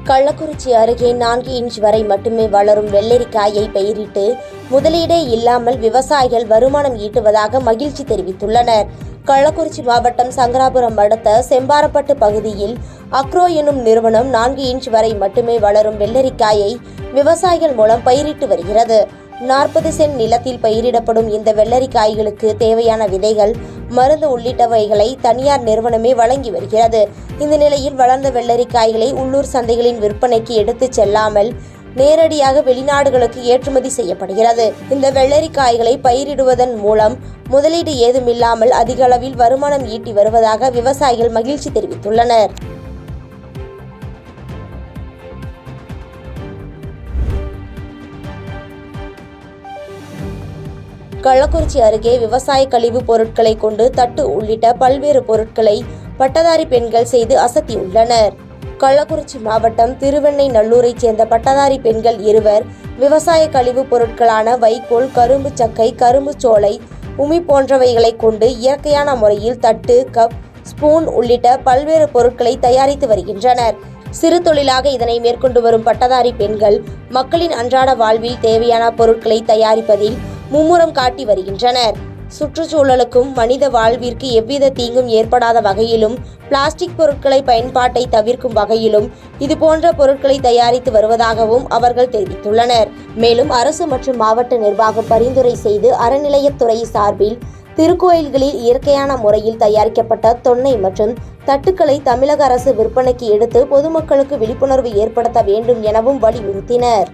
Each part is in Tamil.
கள்ளக்குறிச்சி அருகே 4 இன்ச் வரை மட்டுமே வளரும் வெள்ளரிக்காயை பயிரிட்டு முதலீடே இல்லாமல் விவசாயிகள் வருமானம் ஈட்டுவதாக மகிழ்ச்சி தெரிவித்துள்ளனர். கள்ளக்குறிச்சி மாவட்டம் சங்கராபுரம் அடுத்த செம்பாரப்பட்டு பகுதியில் அக்ரோ எனும் நிறுவனம் 4 இன்ச் வரை மட்டுமே வளரும் வெள்ளரிக்காயை விவசாயிகள் மூலம் பயிரிட்டு வருகிறது. 40 சென்ட் நிலத்தில் பயிரிடப்படும் இந்த வெள்ளரிக்காய்களுக்கு தேவையான விதைகள், மருந்து உள்ளிட்டவைகளை தனியார் நிறுவனமே வழங்கி வருகிறது. இந்த நிலையில் வளர்ந்த வெள்ளரிக்காய்களை உள்ளூர் சந்தைகளின் விற்பனைக்கு எடுத்துச் செல்லாமல் நேரடியாக வெளிநாடுகளுக்கு ஏற்றுமதி செய்யப்படுகிறது. இந்த வெள்ளரிக்காய்களை பயிரிடுவதன் மூலம் முதலீடு ஏதுமில்லாமல் அதிக அளவில் வருமானம் ஈட்டி வருவதாக விவசாயிகள் மகிழ்ச்சி தெரிவித்துள்ளனர். கள்ளக்குறிச்சி அருகே விவசாய கழிவு பொருட்களை கொண்டு தட்டு உள்ளிட்ட பல்வேறு பொருட்களை பட்டதாரி பெண்கள் செய்து அசத்தியுள்ளனர். கள்ளக்குறிச்சி மாவட்டம் திருவெண்ணெய்நல்லூரைச் சேர்ந்த பட்டதாரி பெண்கள் இருவர் விவசாய கழிவு பொருட்களான வைக்கோல், கரும்பு சக்கை, கரும்பு சோலை, உமி போன்றவைகளை கொண்டு இயற்கையான முறையில் தட்டு, கப், ஸ்பூன் உள்ளிட்ட பல்வேறு பொருட்களை தயாரித்து வருகின்றனர். சிறு தொழிலாக இதனை மேற்கொண்டு வரும் பட்டதாரி பெண்கள் மக்களின் அன்றாட வாழ்வில் தேவையான பொருட்களை தயாரிப்பதில் மும்முரம் காட்டி வருகின்றனர். சுற்றுச்சூழலுக்கும் மனித வாழ்விற்கு எவ்வித தீங்கும் ஏற்படாத வகையிலும் பிளாஸ்டிக் பொருட்களை பயன்பாட்டை தவிர்க்கும் வகையிலும் இதுபோன்ற பொருட்களை தயாரித்து வருவதாகவும் அவர்கள் தெரிவித்துள்ளனர். மேலும் அரசு மற்றும் மாவட்ட நிர்வாகம் பரிந்துரை செய்து அறநிலையத்துறை சார்பில் திருக்கோயில்களில் இயற்கையான முறையில் தயாரிக்கப்பட்ட தொன்னை மற்றும் தட்டுக்களை தமிழக அரசு விற்பனைக்கு எடுத்து பொதுமக்களுக்கு விழிப்புணர்வு ஏற்படுத்த வேண்டும் எனவும் வலியுறுத்தினர்.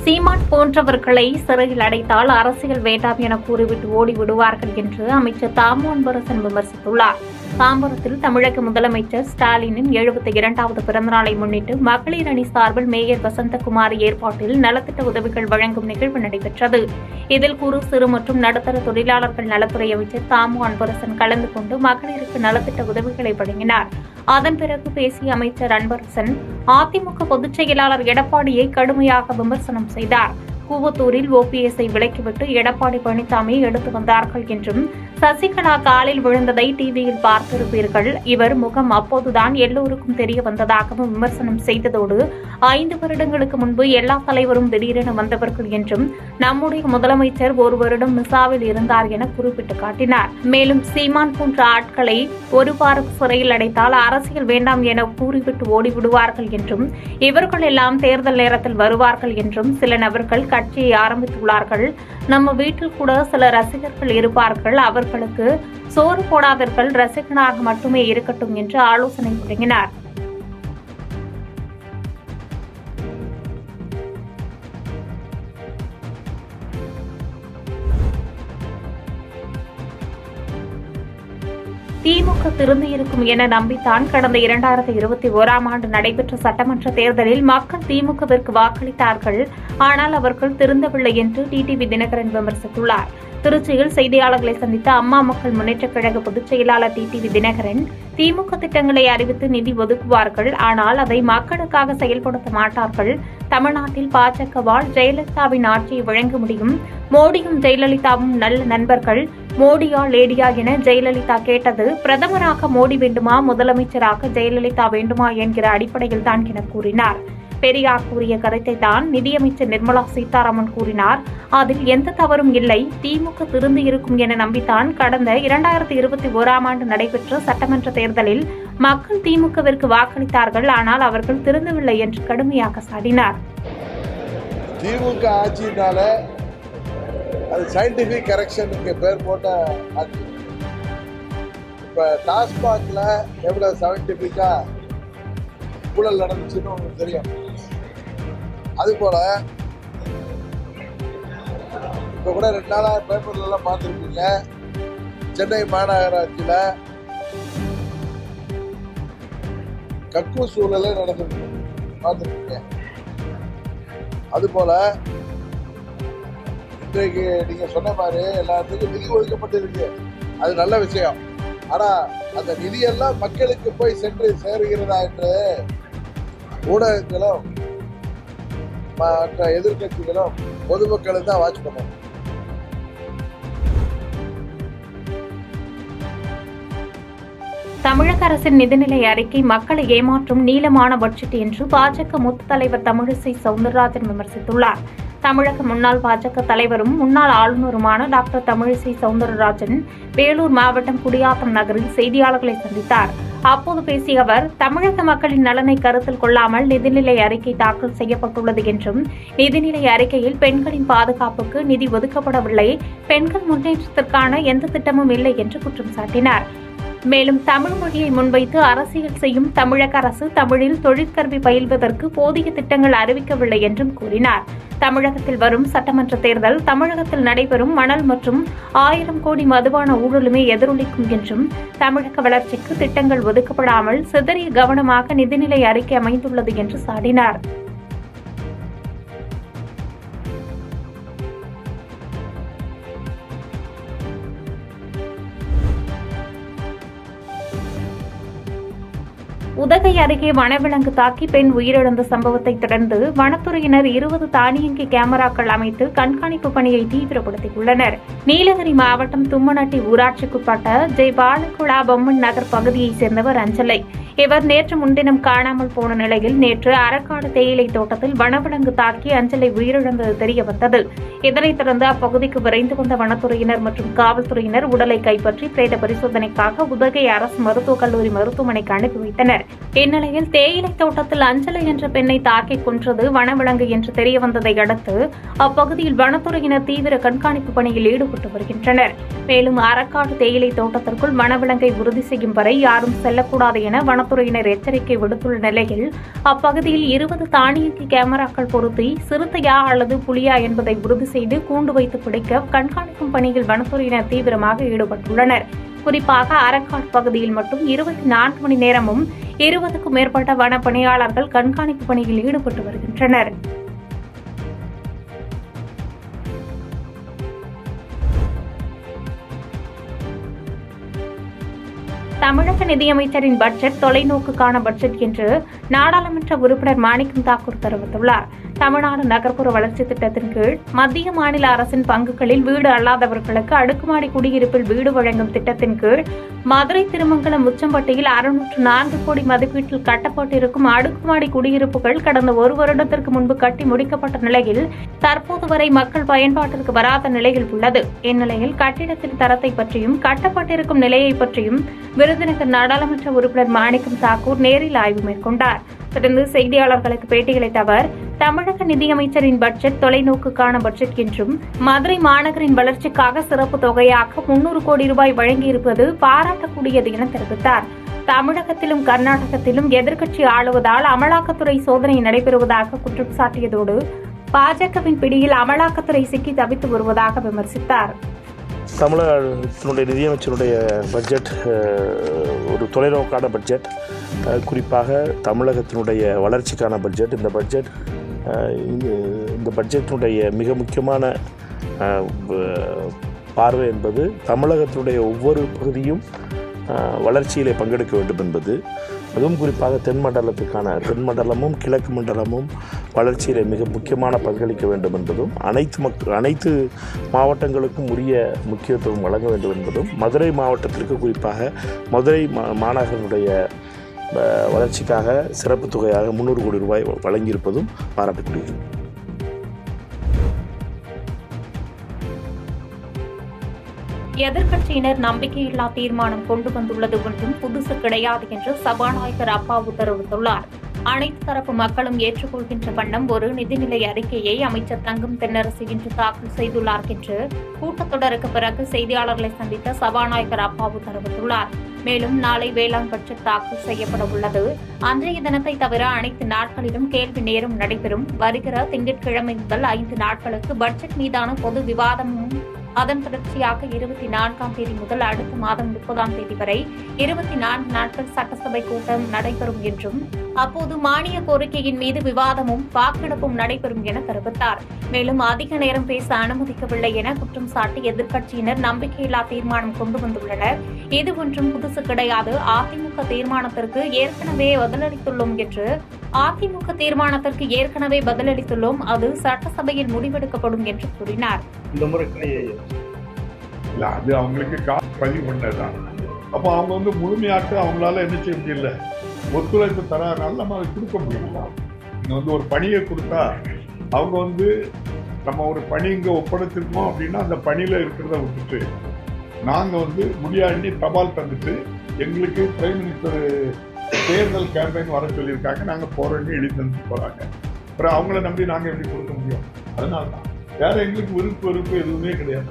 சீமான் போன்றவர்களை சிறையில் அடைத்தால் அரசியல் வேண்டாம் என கூறிவிட்டு ஓடிவிடுவார்கள் என்று அமைச்சர் தாமு அன்பரசன் விமர்சித்துள்ளார். தாம்பரத்தில் தமிழக முதலமைச்சர் ஸ்டாலினின் 72வது பிறந்தநாளை முன்னிட்டு மகளிர் அணி சார்பில் மேயர் வசந்தகுமாரி ஏற்பாட்டில் நலத்திட்ட உதவிகள் வழங்கும் நிகழ்வு நடைபெற்றது. இதில் குறு, சிறு மற்றும் நடுத்தர தொழிலாளர்கள் நலத்துறை அமைச்சர் தாமு அன்பரசன் கலந்து கொண்டு மகளிருக்கு நலத்திட்ட உதவிகளை வழங்கினார். அதன் பிறகு பேசிய அமைச்சர் அன்பரசன் அதிமுக பொதுச் செயலாளர் எடப்பாடியை கடுமையாக விமர்சனம் செய்தார். கூவத்தூரில் ஓபிஎஸ்ஐ விலக்கிவிட்டு எடப்பாடி பழனிசாமி எடுத்து வந்தார்கள் என்றும், சசிகலா காலில் விழுந்ததை டிவியில் பார்த்திருப்பீர்கள். இவர் முகம் அப்போதுதான் எல்லோருக்கும் தெரிய வந்ததாகவும் விமர்சனம் செய்ததோடு 5 வருடங்களுக்கு முன்பு எல்லா தலைவரும் திடீரென வந்தவர்கள் என்றும், நம்முடைய முதலமைச்சர் 1 வருடம் மிசாவில் இருந்தார் என குறிப்பிட்டு காட்டினார். மேலும் சீமான் போன்ற ஆட்களை ஒரு வாரம் சிறையில் அடைத்தால் அரசியல் வேண்டாம் என கூறிவிட்டு ஓடிவிடுவார்கள் என்றும், இவர்கள் எல்லாம் தேர்தல் நேரத்தில் வருவார்கள் என்றும், சில நபர்கள் கட்சியை ஆரம்பித்துள்ளார்கள். நம்ம வீட்டில் கூட சில ரசிகர்கள் இருப்பார்கள். அவர்களுக்கு சோறு போடாதவர்கள் ரசிகனாக மட்டுமே இருக்கட்டும் என்று ஆலோசனை வழங்கினார். திமுக திருந்தியிருக்கும் என நம்பித்தான் கடந்த 2021ஆம் ஆண்டு நடைபெற்ற சட்டமன்ற தேர்தலில் மக்கள் திமுகவிற்கு வாக்களித்தார்கள். ஆனால் அவர்கள் திருந்தவில்லை என்று டிடிவி தினகரன் விமர்சித்துள்ளார். திருச்சியில் செய்தியாளர்களை சந்தித்த அம்மா மக்கள் முன்னேற்றக் கழக பொதுச் செயலாளர் டிடிவி தினகரன், திமுக திட்டங்களை அறிவித்து நிதி ஒதுக்குவார்கள், ஆனால் அதை மக்களுக்காக செயல்படுத்த மாட்டார்கள். தமிழ்நாட்டில் பாஜகவால் ஜெயலலிதாவின் ஆட்சியை வழங்க முடியும். மோடியும் ஜெயலலிதாவும் நல்ல நண்பர்கள். மோடியா லேடியா என ஜெயலலிதா கேட்டது, பிரதமராக மோடி வேண்டுமா, முதலமைச்சராக ஜெயலலிதா வேண்டுமா என்கிற அடிப்படையில் தான் என கூறினார். பெரியார் கூறிய கருத்தை தான் நிதியமைச்சர் நிர்மலா சீதாராமன் கூறினார். அதில் எந்த தவறும் இல்லை. திமுக திருந்து இருக்கும் என நம்பித்தான் கடந்த 2021ஆம் ஆண்டு நடைபெற்ற சட்டமன்ற தேர்தலில் மக்கள் திமுகவிற்கு வாக்களித்தார்கள். ஆனால் அவர்கள் திருந்தவில்லை என்று கடுமையாக சாடினார். திமுக ஆட்சியினால அது சயின்டிபிக் கரெக்ஷனுக்கு பேர் போட்ட ஆட்சி. இப்போ டாஸ்மாக்ல எவ்வளோ சயின்டிபிக்கா ஊழல் நடந்துச்சுன்னு உங்களுக்கு தெரியும். அதுபோல இப்போ கூட 2 நாளாக பேப்பர்லாம் பார்த்துருக்கீங்க, சென்னை மாநகராட்சியில் கக்கூஸ் சூழலே நடந்துருக்கு, பார்த்துருக்கீங்க. அதுபோல இன்றைக்கு நீங்க சொன்ன மாதிரி எல்லாத்துக்கும் நிதி ஒதுக்கப்பட்டிருக்கு, அது நல்ல விஷயம். ஆனா அந்த நிதியெல்லாம் மக்களுக்கு போய் சென்று சேருகிறதா என்று ஊடகங்களும் மற்ற எதிர்கட்சிகளும் பொதுமக்களும் தான் வாட்ச் பண்ணணும். தமிழக அரசின் நிதிநிலை அறிக்கை மக்களை ஏமாற்றும் நீளமான பட்ஜெட் என்று பாஜக மூத்த தலைவர் தமிழிசை சவுந்தரராஜன் விமர்சித்துள்ளார். தமிழக முன்னாள் பாஜக தலைவரும் முன்னாள் ஆளுநருமான டாக்டர் தமிழிசை சவுந்தரராஜன் வேலூர் மாவட்டம் குடியாத்தம் நகரில் செய்தியாளர்களை சந்தித்தார். அப்போது பேசிய அவர், தமிழக மக்களின் நலனை கருத்தில் கொள்ளாமல் நிதிநிலை அறிக்கை தாக்கல் செய்யப்பட்டுள்ளது என்றும், நிதிநிலை அறிக்கையில் பெண்களின் பாதுகாப்புக்கு நிதி ஒதுக்கப்படவில்லை, பெண்கள் முன்னேற்றத்திற்கான எந்த திட்டமும் இல்லை என்று குற்றம் சாட்டினார். மேலும் தமிழ் மொழியை முன்வைத்து அரசியல் செய்யும் தமிழக அரசு தமிழில் தொழிற்கல்வி பயில்வதற்கு போதிய திட்டங்கள் அறிவிக்கவில்லை என்றும் கூறினார். தமிழகத்தில் வரும் சட்டமன்ற தேர்தல் தமிழகத்தில் நடைபெறும் மணல் மற்றும் 1000 கோடி மதுபான ஊழலுமே எதிரொலிக்கும் என்றும், தமிழக வளர்ச்சிக்கு திட்டங்கள் ஒதுக்கப்படாமல் சிதறிய கவனமாக நிதிநிலை அறிக்கை அமைந்துள்ளது என்று சாடினார். உதகை அருகே வனவிலங்கு தாக்கி பெண் உயிரிழந்த சம்பவத்தை தொடர்ந்து வனத்துறையினர் 20 தானியங்கி கேமராக்கள் அமைத்து கண்காணிப்பு பணியை தீவிரப்படுத்தியுள்ளனர். நீலகிரி மாவட்டம் தும்மநட்டி ஊராட்சிக்குட்பட்ட ஜெய்பாலகுளா பொம்மன் நகர் பகுதியைச் சேர்ந்தவர் அஞ்சலை. இவர் நேற்று முன்தினம் காணாமல் போன நிலையில் நேற்று அரக்காடு தேயிலை தோட்டத்தில் வனவிலங்கு தாக்கி அஞ்சலை உயிரிழந்தது தெரியவந்தது. இதனைத் தொடர்ந்து அப்பகுதிக்கு விரைந்து வந்த வனத்துறையினர் மற்றும் காவல்துறையினர் உடலை கைப்பற்றி பிரேத பரிசோதனைக்காக உதகை அரசு மருத்துவக் கல்லூரி மருத்துவமனைக்கு அனுப்பி வைத்தனர். இந்நிலையில் தேயிலை தோட்டத்தில் அஞ்சலை என்ற பெண்ணை தாக்கி கொன்றது வனவிலங்கு என்று தெரியவந்ததை அடுத்து அப்பகுதியில் வனத்துறையினர் தீவிர கண்காணிப்பு பணியில் ஈடுபட்டு வருகின்றனர். மேலும் அரக்காடு தேயிலை தோட்டத்திற்குள் வனவிலங்கை உறுதி செய்யும் வரை யாரும் செல்லக்கூடாது என வனத்துறையினர் எச்சரிக்கை விடுத்துள்ள நிலையில் அப்பகுதியில் 20 தானியங்கி கேமராக்கள் பொருத்தி சிறுத்தையா அல்லது புலியா என்பதை உறுதி செய்து கூண்டு வைத்து பிடிக்க கண்காணிக்கும் பணியில் வனத்துறையினர் தீவிரமாக ஈடுபட்டுள்ளனர். குறிப்பாக அரக்காடு பகுதியில் மட்டும் 24 மணி நேரமும் 20க்கும் மேற்பட்ட வன பணியாளர்கள் கண்காணிப்பு பணியில் ஈடுபட்டு வருகின்றனர். தமிழக நிதியமைச்சரின் பட்ஜெட் தொலைநோக்குக்கான பட்ஜெட் என்று நாடாளுமன்ற உறுப்பினர் மாணிக்கம் தாக்கூர் தெரிவித்துள்ளார். தமிழ்நாடு நகர்ப்புற வளர்ச்சி திட்டத்தின் கீழ் மத்திய மாநில அரசின் பங்குகளில் வீடு அல்லாதவர்களுக்கு அடுக்குமாடி குடியிருப்பில் வீடு வழங்கும் திட்டத்தின் கீழ் மதுரை திருமங்கலம் உச்சம்பட்டியில் 604 கோடி மதிப்பீட்டில் கட்டப்பட்டிருக்கும் அடுக்குமாடி குடியிருப்புகள் கடந்த 1 வருடத்திற்கு முன்பு கட்டி முடிக்கப்பட்ட நிலையில் தற்போது வரை மக்கள் பயன்பாட்டிற்கு வராத நிலையில் உள்ளது. இந்நிலையில் கட்டிடத்தின் தரத்தை பற்றியும் கட்டப்பட்டிருக்கும் நிலையை பற்றியும் விருதுநகர் நாடாளுமன்ற உறுப்பினர் மாணிக்கம் தாக்கூர் நேரில் ஆய்வு மேற்கொண்டார். தொடர்ந்து செய்தியாளர்களுக்கு பேட்டியளித்த அவர், தமிழக நிதியமைச்சரின் பட்ஜெட் தொலைநோக்குக்கான பட்ஜெட் என்றும், மதுரை மாநகரின் வளர்ச்சிக்காக சிறப்பு தொகையாக 300 கோடி ரூபாய் வழங்கியிருப்பது பாராட்டக்கூடியது என தெரிவித்தார். தமிழகத்திலும் கர்நாடகத்திலும் எதிர்க்கட்சி ஆளுவதால் அமலாக்கத்துறை சோதனை நடைபெறுவதாக குற்றம் சாட்டியதோடு பாஜகவின் பிடியில் அமலாக்கத்துறை சிக்கி தவித்து வருவதாக விமர்சித்தார். தமிழகத்தினுடைய நிதியமைச்சருடைய பட்ஜெட் ஒரு தொலைநோக்கான பட்ஜெட், குறிப்பாக தமிழகத்தினுடைய வளர்ச்சிக்கான பட்ஜெட். இந்த பட்ஜெட்டினுடைய மிக முக்கியமான பார்வை என்பது தமிழகத்தினுடைய ஒவ்வொரு பகுதியும் வளர்ச்சியிலே பங்கெடுக்க வேண்டும் என்பது. அதுவும் குறிப்பாக தென் மண்டலமும் கிழக்கு மண்டலமும் வளர்ச்சியிலே மிக முக்கியமான பங்களிக்க வேண்டும் என்பதும், அனைத்து மாவட்டங்களுக்கும் உரிய முக்கியத்துவம் வழங்க வேண்டும் என்பதும், மதுரை மாவட்டத்திற்கு குறிப்பாக மதுரை மாநகரனுடைய வளர்ச்சிக்காக சிறப்பு தொகையாக 300 கோடி ரூபாய் வழங்கியிருப்பதும் பாராட்டக்கூடியது. எதிர்க்கட்சியினர் நம்பிக்கையில்லா தீர்மானம் கொண்டு வந்துள்ளது ஒன்றும் புதுசு கிடையாது என்று சபாநாயகர் அப்பாவு தெரிவித்துள்ளார். அனைத்து தரப்பு மக்களும் ஏற்றுக்கொள்கின்ற வண்ணம் ஒரு நிதிநிலை அறிக்கையை அமைச்சர் தங்கம் தென்னரசு இன்று தாக்கல் செய்துள்ளார் என்று கூட்டத்தொடருக்கு பிறகு செய்தியாளர்களை சந்தித்த சபாநாயகர் அப்பாவு தெரிவித்துள்ளார். மேலும் நாளை வேளாண் பட்ஜெட் தாக்கல் செய்யப்பட உள்ளது. அன்றைய தினத்தை தவிர அனைத்து நாட்களிலும் கேள்வி நேரம் நடைபெறும். வருகிற திங்கட்கிழமை முதல் 5 நாட்களுக்கு பட்ஜெட் மீதான பொது விவாதமும், அதன் தொடர்ச்சியாக 24ஆம் தேதி முதல் அடுத்த மாதம் 30ஆம் தேதி வரை 24 நாட்கள் சட்டசபை கூட்டம் நடைபெறும் என்றும், அப்போது மானிய கோரிக்கையின் மீது விவாதமும் வாக்கெடுப்பும் நடைபெறும் என தெரிவித்தார். மேலும் அதிக நேரம் பேச அனுமதிக்கவில்லை என குற்றம் சாட்டி எதிர்க்கட்சியினர் நம்பிக்கையில்லா தீர்மானம் கொண்டு வந்துள்ளனர். இது ஒன்றும் புதுசு கிடையாது. அதிமுக தீர்மானத்திற்கு ஏற்கனவே பதிலளித்துள்ளோம். அது சட்டசபையில் முடிவெடுக்கப்படும் என்று கூறினார். இந்த முறை அது அவங்களுக்கு பதிவு பண்ணதான் அப்போ அவங்க வந்து முழுமையாட்டு அவங்களால என்ன செய்ய முடியல, ஒத்துழைப்பு தராதனால நம்ம அதை கொடுக்க முடியல. இங்கே வந்து ஒரு பணியை கொடுத்தா அவங்க வந்து நம்ம ஒரு பணி இங்கே ஒப்படைச்சிருக்கோம் அப்படின்னா அந்த பணியில் இருக்கிறத விட்டுட்டு நாங்கள் வந்து முடியாண்டி தபால் தந்துட்டு எங்களுக்கு பிரைம் மினிஸ்டர் தேர்தல் கேம்பெயின் வர சொல்லியிருக்காங்க, நாங்கள் போகிறோன்னு எழுதி தந்துட்டு போகிறாங்க. அப்புறம் அவங்கள நம்பி நாங்கள் எப்படி கொடுக்க முடியும்? அதனால தான் வேற எங்களுக்கு வெறுப்பு எதுவுமே கிடையாது.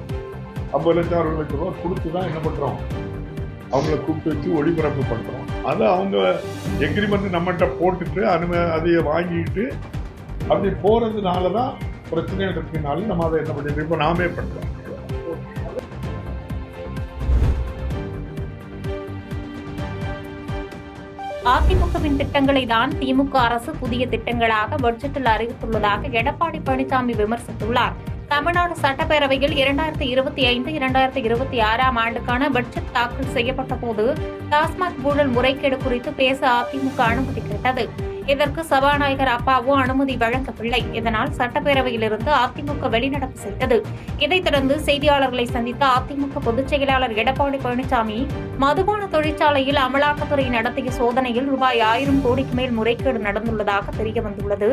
50 லட்சம் 60 லட்சம் ரூபா கொடுத்து தான் என்ன பண்ணுறோம், அவங்கள கூப்பிட்டு வச்சு ஒளிபரப்பு பண்ணுறோம். அதை அவங்க எக்ரிமெண்ட் நம்மகிட்ட போட்டுட்டு அதையை வாங்கிக்கிட்டு அப்படி போகிறதுனால தான் பிரச்சனைன்றதுனால நம்ம அதை என்ன பண்ணிட்டு இப்போ நாமே பண்ணுறோம். அதிமுகவின் திட்டங்களை தான் திமுக அரசு புதிய திட்டங்களாக பட்ஜெட்டில் அறிவித்துள்ளதாக எடப்பாடி பழனிசாமி விமர்சித்துள்ளார். தமிழ்நாடு சட்டப்பேரவையில் 2025-2026 ஆண்டுக்கான பட்ஜெட் தாக்கல் செய்யப்பட்ட போது டாஸ்மாக் ஊழல் முறைகேடு குறித்து பேச அதிமுக அனுமதி கேட்டது. இதற்கு சபாநாயகர் அப்பாவு அனுமதி வழங்கவில்லை. இதனால் சட்டப்பேரவையிலிருந்து அதிமுக வெளிநடப்பு செய்தது. இதைத் தொடர்ந்து செய்தியாளர்களை சந்தித்த அதிமுக பொதுச் செயலாளர் எடப்பாடி பழனிசாமி, மதுபான தொழிற்சாலையில் அமலாக்கத்துறை நடத்திய சோதனையில் ரூபாய் 1000 கோடிக்கு மேல் முறைகேடு நடந்துள்ளதாக தெரியவந்துள்ளது.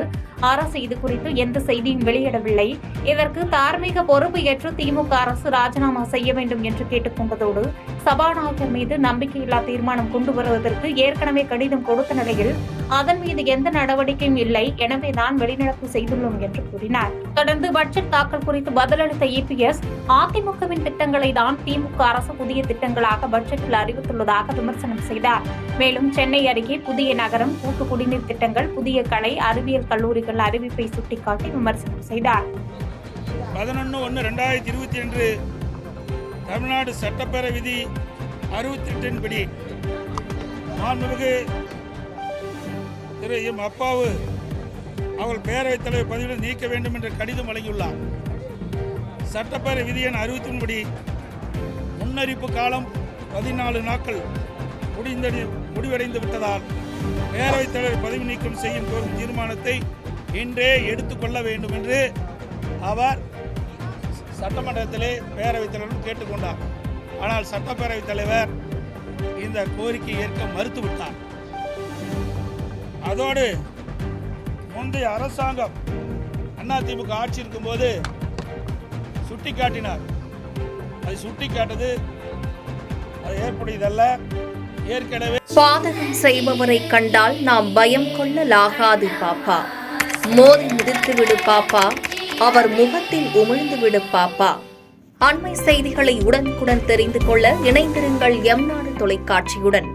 அரசு இதுகுறித்து எந்த செய்தியும் வெளியிடவில்லை. இதற்கு தார்மீக பொறுப்பு ஏற்று திமுக அரசு ராஜினாமா செய்ய வேண்டும் என்று கேட்டுக் கொண்டதோடு சபாநாயகர் மீது நம்பிக்கையில்லா தீர்மானம் கொண்டு வருவதற்கு ஏற்கனவே கடிதம் கொடுத்த நிலையில் அதன் மீது எந்த நடவடிக்கையும் இல்லை, எனவேதான் வெளிநடப்பு செய்துள்ளோம் என்று கூறினார். தொடர்ந்து பட்ஜெட் தாக்கல் குறித்து பதிலளித்த இபிஎஸ், அதிமுகவின் திட்டங்களை தான் திமுக அரசு புதிய திட்டங்களாக பட்ஜெட்டில் அறிவித்துள்ளதாக விமர்சனம் செய்தார். மேலும் சென்னை அருகே புதிய நகரம், கூட்டு குடிநீர் திட்டங்கள், புதிய கலை, அறிவியல் கல்லூரிகள் அறிவிப்பை சுட்டிக்காட்டி விமர்சனம் செய்தார். 11/1/2022 தமிழ்நாடு சட்டப்பேரவை விதி 68 படி மாண்புமிகு திரு எம் அப்பாவு அவர்கள் பேரவைத் தலைவர் பதவியில் நீக்க வேண்டும் என்ற கடிதம் வழங்கியுள்ளார். சட்டப்பேரவை விதி எண் 63 படி முன்னறிப்பு காலம் 14 நாட்கள் முடிவடைந்து விட்டதால் பேரவைத் தலைவர் பதவி நீக்கம் செய்யும் கோரும் தீர்மானத்தை இன்றே எடுத்துக்கொள்ள வேண்டும் என்று அவர் சட்டமன்றத்திலே பேரவைத் தலைவரும் கேட்டுக்கொண்டார். ஆனால் சட்டப்பேரவைத் தலைவர் இந்த கோரிக்கையை ஏற்க மறுத்துவிட்டார். அதோடு முந்தைய அரசாங்கம் அதிமுக ஆட்சி இருக்கும்போது சுட்டிக்காட்டினார். அது சுட்டிக்காட்டது அது ஏற்புடையதல்ல. ஏற்கனவே பாதகம் செய்பவரை கண்டால் நாம் பயம் கொள்ளலாகாது பாப்பா, மோதி மிதித்து விடு பாப்பா, அவர் முகத்தில் உமிழ்ந்து விடு பாப்பா. அண்மை செய்திகளை உடனுக்குடன் தெரிந்து கொள்ள இணைந்திருங்கள் எம் நாடு தொலைக்காட்சியுடன்.